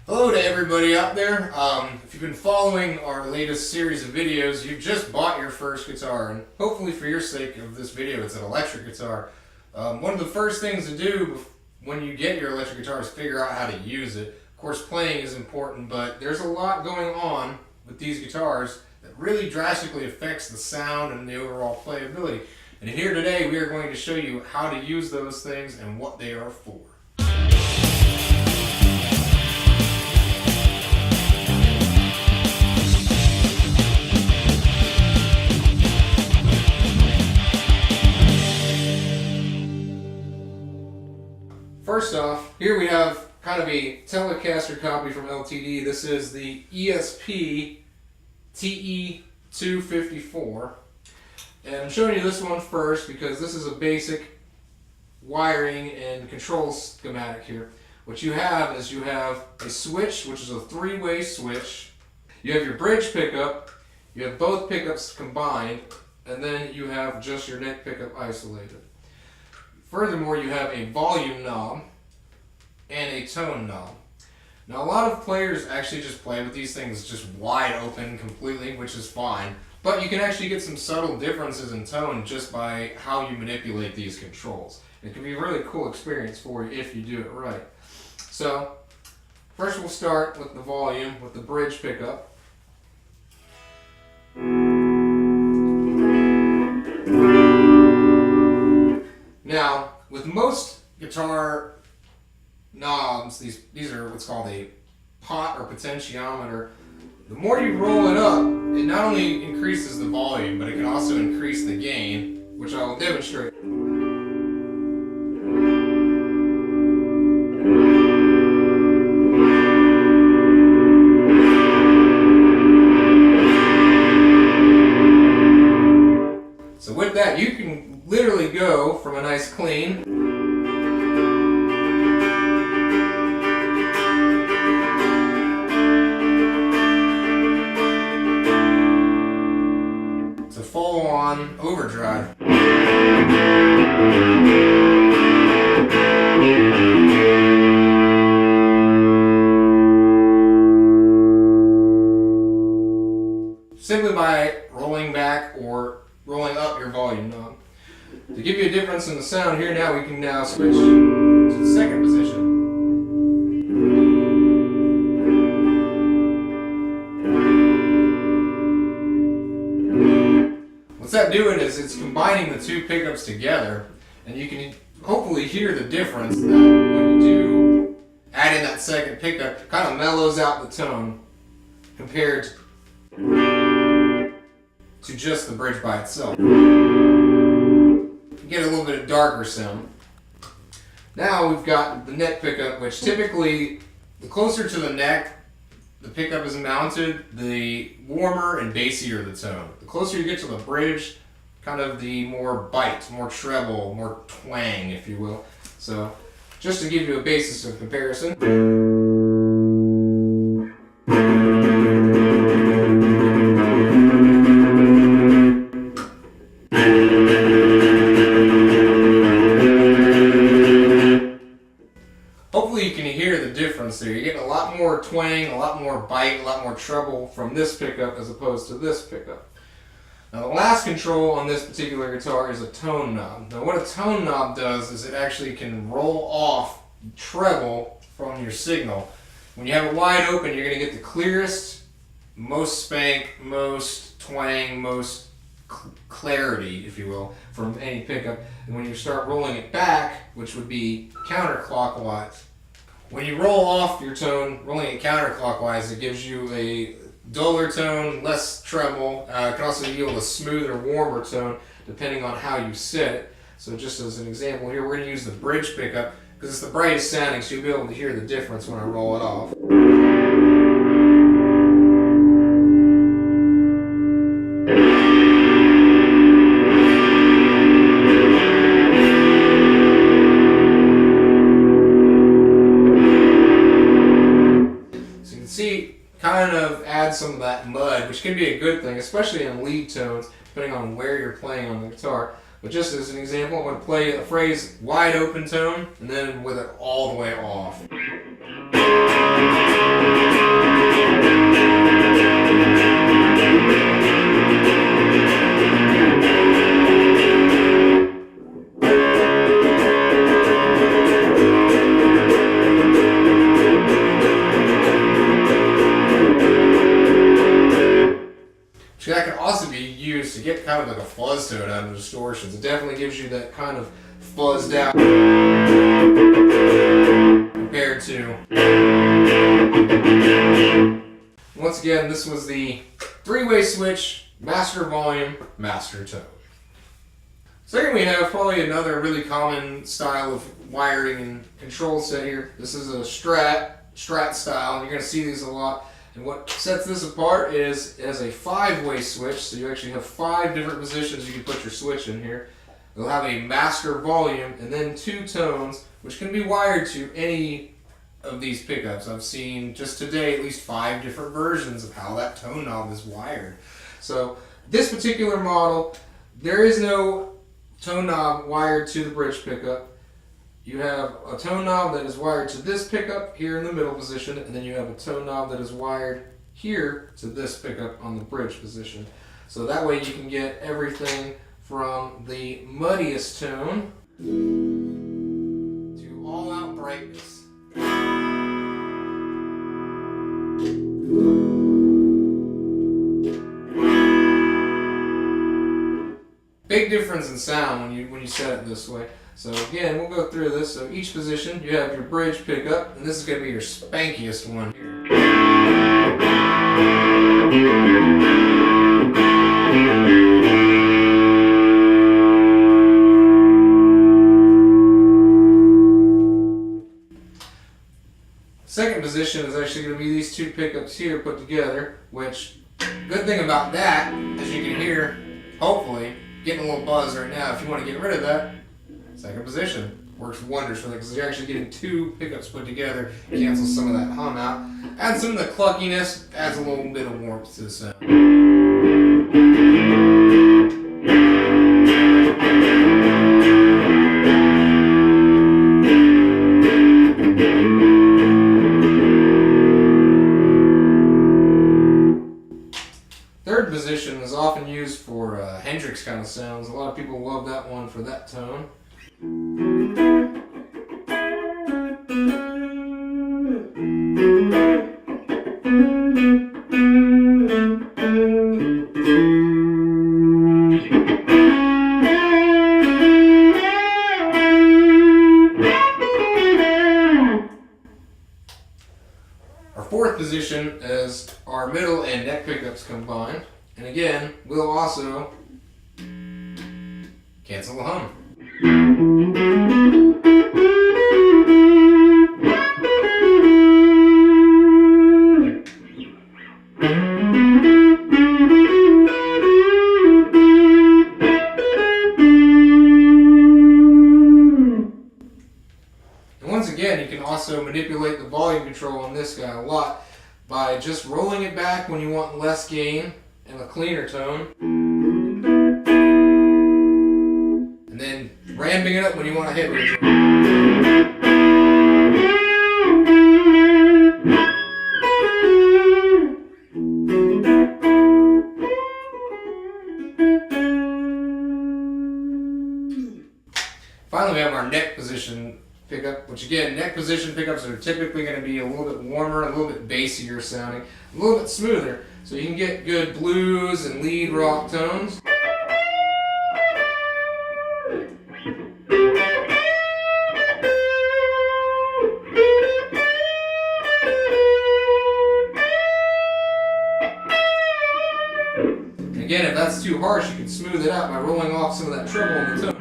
Hello to everybody out there. If you've been following our latest series of videos, you've just bought your first guitar, and hopefully for your sake of this video, it's an electric guitar. One of the first things to do when you get your electric guitar is figure out how to use it. Of course, playing is important, but there's a lot going on with these guitars that really drastically affects the sound and the overall playability. And here today, we are going to show you how to use those things and what they are for. First off, here we have kind of a Telecaster copy from LTD. This is the ESP TE254. And I'm showing you this one first because this is a basic wiring and control schematic here. What you have is you have a switch, which is a three-way switch. You have your bridge pickup, you have both pickups combined, and then you have just your neck pickup isolated. Furthermore, you have a volume knob and a tone knob. Now, a lot of players actually just play with these things just wide open completely, which is fine. But you can actually get some subtle differences in tone just by how you manipulate these controls. It can be a really cool experience for you if you do it right. So, first we'll start with the volume, with the bridge pickup. Now, with most guitar knobs, these are what's called a pot or potentiometer. The more you roll it up, it not only increases the volume, but it can also increase the gain, which I will demonstrate. So with that, you can literally go from a nice clean to full on overdrive. Simply by rolling back or rolling up your volume knob. To give you a difference in the sound here, now we can now switch to the second position. What's that doing is it's combining the two pickups together, and you can hopefully hear the difference that when you do add in that second pickup, it kind of mellows out the tone compared to just the bridge by itself. You get a little bit of darker sound. Now we've got the neck pickup, which typically, the closer to the neck the pickup is mounted, the warmer and bassier the tone. The closer you get to the bridge, kind of the more bite, more treble, more twang, if you will. So, just to give you a basis of comparison. Hopefully you can hear the difference there. You're getting a lot more twang, a lot more bite, a lot more treble from this pickup as opposed to this pickup. Now the last control on this particular guitar is a tone knob. Now what a tone knob does is it actually can roll off treble from your signal. When you have it wide open, you're going to get the clearest, most spank, most twang, most clarity, if you will, from any pickup. And when you start rolling it back, which would be counterclockwise, when you roll off your tone, rolling it counterclockwise, it gives you a duller tone, less treble. It can also yield a smoother, warmer tone, depending on how you set it. So just as an example here, we're going to use the bridge pickup, because it's the brightest sounding, so you'll be able to hear the difference when I roll it off. Kind of add some of that mud, which can be a good thing, especially in lead tones, depending on where you're playing on the guitar. But just as an example, I'm going to play a phrase wide open tone, and then with it all the way off. kind of like a fuzz to it out of distortions. It definitely gives you that kind of fuzzed out compared to. Once again, this was the three-way switch, master volume, master tone. Second, we have probably another really common style of wiring and control set here. This is a Strat style, and you're going to see these a lot. And what sets this apart is as a 5-way switch, so you actually have 5 different positions you can put your switch in here. It'll have a master volume and then 2 tones, which can be wired to any of these pickups. I've seen just today at least 5 different versions of how that tone knob is wired. So this particular model, there is no tone knob wired to the bridge pickup. You have a tone knob that is wired to this pickup here in the middle position, and then you have a tone knob that is wired here to this pickup on the bridge position. So that way you can get everything from the muddiest tone to all out brightness. Big difference in sound when you set it this way. So again, we'll go through this. So each position, you have your bridge pickup, and this is going to be your spankiest one here. Second position is actually going to be these 2 pickups here put together, which, good thing about that, as you can hear, hopefully, getting a little buzz right now. If you want to get rid of that, second position works wonders for that because you're actually getting 2 pickups put together, cancels some of that hum out, adds some of the cluckiness, adds a little bit of warmth to the sound. Third position is often used for Hendrix kind of sounds. A lot of people love that one for that tone. Our fourth position is our middle and neck pickups combined. And again, we'll also cancel the hum. And once again, you can also manipulate the volume control on this guy a lot by just rolling it back when you want less gain and a cleaner tone, and then ramping it up when you want a heavier tone. Finally, we have our neck position pickup, which again, neck position pickups are typically going to be a little bit warmer, a little bit bassier sounding, a little bit smoother, so you can get good blues and lead rock tones. And again, if that's too harsh, you can smooth it out by rolling off some of that treble in the tone.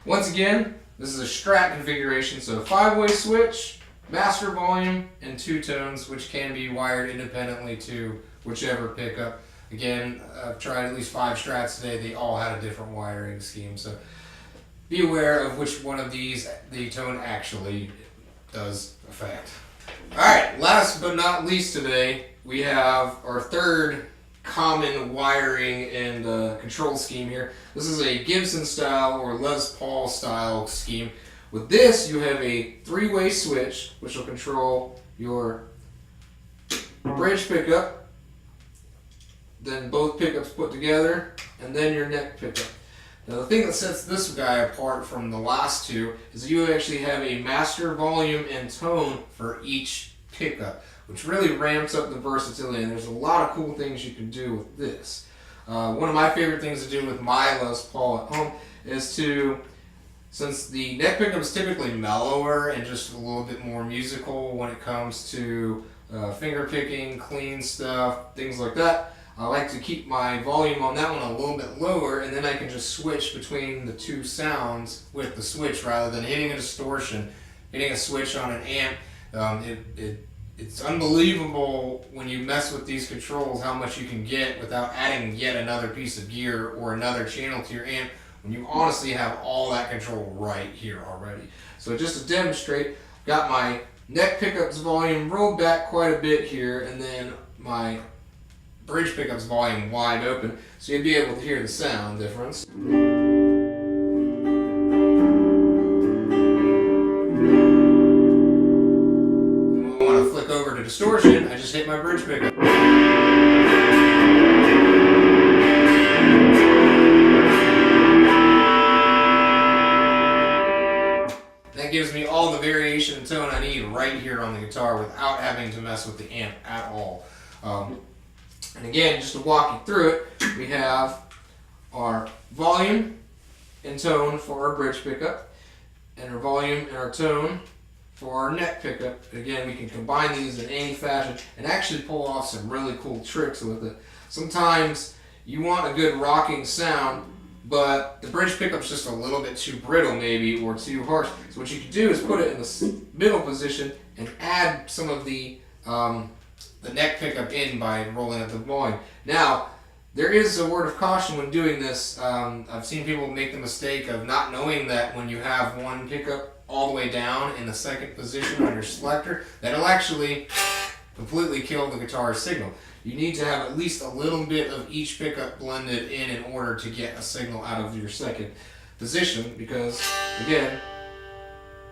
Once again, this is a Strat configuration, so a 5-way switch, master volume, and 2 tones, which can be wired independently to whichever pickup. Again, I've tried at least 5 Strats today. They all had a different wiring scheme, so be aware of which one of these the tone actually does affect. Alright, last but not least today, we have our third common wiring and control scheme here. This is a Gibson style or Les Paul style scheme. With this, you have a 3-way switch, which will control your bridge pickup, then both pickups put together, and then your neck pickup. Now the thing that sets this guy apart from the last two is you actually have a master volume and tone for each pickup, which really ramps up the versatility, and there's a lot of cool things you can do with this. One of my favorite things to do with my Les Paul at home is to, since the neck pickup is typically mellower and just a little bit more musical when it comes to finger picking, clean stuff, things like that, I like to keep my volume on that one a little bit lower, and then I can just switch between the two sounds with the switch rather than hitting a distortion, hitting a switch on an amp. It's unbelievable when you mess with these controls how much you can get without adding yet another piece of gear or another channel to your amp when you honestly have all that control right here already. So just to demonstrate, got my neck pickups volume rolled back quite a bit here, and then my bridge pickups volume wide open, so you'll be able to hear the sound difference. When I want to flick over to distortion, I just hit my bridge pickup. That gives me all the variation and tone I need right here on the guitar without having to mess with the amp at all. And again, just to walk you through it, we have our volume and tone for our bridge pickup, and our volume and our tone for our neck pickup. Again, we can combine these in any fashion and actually pull off some really cool tricks with it. Sometimes you want a good rocking sound, but the bridge pickup's just a little bit too brittle maybe, or too harsh. So what you can do is put it in the middle position and add some of the neck pickup in by rolling up the volume. Now, there is a word of caution when doing this. I've seen people make the mistake of not knowing that when you have one pickup all the way down in the second position on your selector, that'll actually completely kill the guitar's signal. You need to have at least a little bit of each pickup blended in order to get a signal out of your second position, because, again,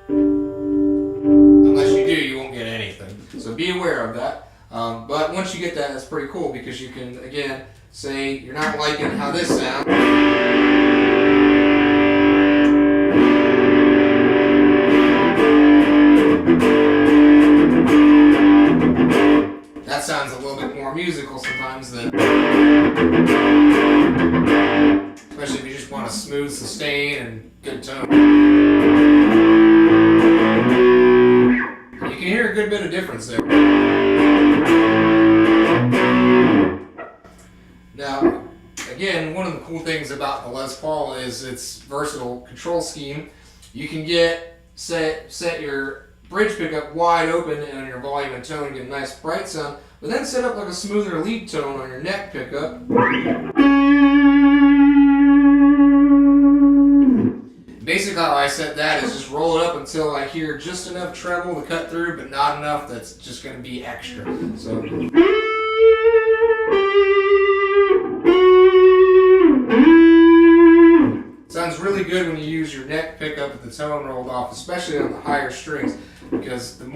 unless you do, you won't get anything. So be aware of that. But once you get that, that's pretty cool, because you can, again, say you're not liking how this sounds. That sounds a little bit more musical sometimes than, especially if you just want a smooth sustain and good tone. You can hear a good bit of difference there. Now, again, one of the cool things about the Les Paul is its versatile control scheme. You can set your bridge pickup wide open and on your volume and tone, get a nice bright sound, but then set up like a smoother lead tone on your neck pickup. Basically how I set that is just roll it up until I hear just enough treble to cut through, but not enough that's just going to be extra. So. Sounds really good when you use your neck pickup with the tone rolled off, especially on the higher strings, because the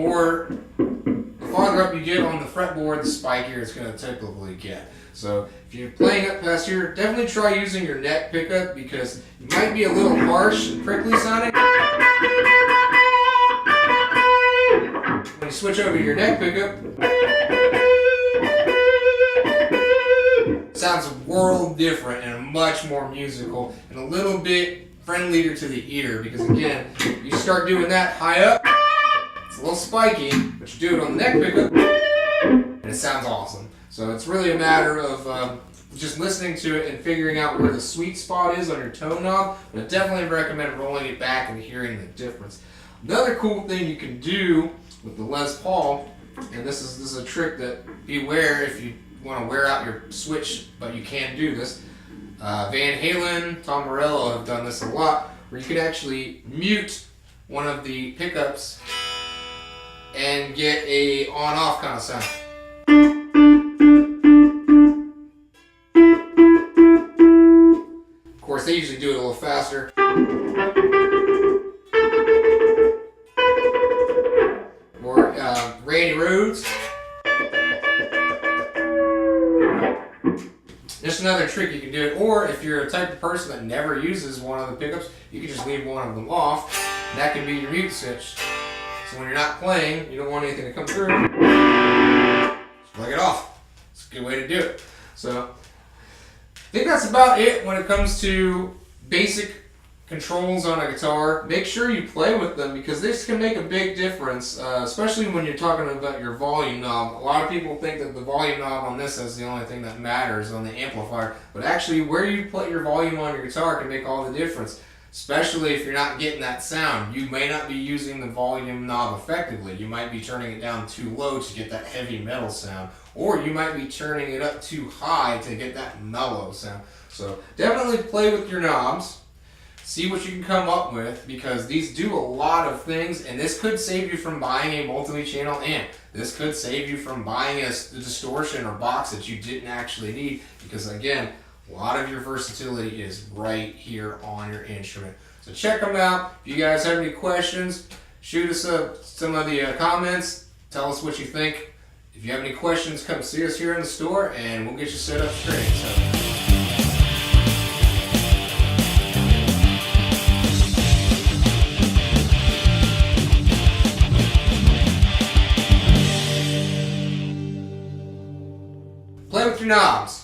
farther up you get on the fretboard, the spikier it's going to typically get. So if you're playing up past here, definitely try using your neck pickup, because it might be a little harsh and prickly sounding. When you switch over to your neck pickup, it sounds a world different and much more musical and a little bit friendlier to the ear, because again, you start doing that high up, it's a little spiky, but you do it on the neck pickup and it sounds awesome. So it's really a matter of just listening to it and figuring out where the sweet spot is on your tone knob, but I definitely recommend rolling it back and hearing the difference. Another cool thing you can do with the Les Paul, and this is a trick that beware if you want to wear out your switch, but you can do this. Van Halen, Tom Morello have done this a lot, where you can actually mute one of the pickups and get a on-off kind of sound. Of course, they usually do it a little faster. Or Randy Rhoads. Just another trick you can do it, or if you're a type of person that never uses one of the pickups, you can just leave one of them off, and that can be your mute switch. So when you're not playing, you don't want anything to come through, just plug it off. It's a good way to do it. So I think that's about it when it comes to basic controls on a guitar. Make sure you play with them because this can make a big difference, especially when you're talking about your volume knob. A lot of people think that the volume knob on this is the only thing that matters on the amplifier, but actually where you put your volume on your guitar can make all the difference, especially if you're not getting that sound. You may not be using the volume knob effectively. You might be turning it down too low to get that heavy metal sound, or you might be turning it up too high to get that mellow sound. So definitely play with your knobs. See what you can come up with, because these do a lot of things, and this could save you from buying a multi-channel amp. This could save you from buying a distortion or box that you didn't actually need, because again, a lot of your versatility is right here on your instrument. So check them out. If you guys have any questions, shoot us some of the comments. Tell us what you think. If you have any questions, come see us here in the store, and we'll get you set up straight. So. Play with your knobs.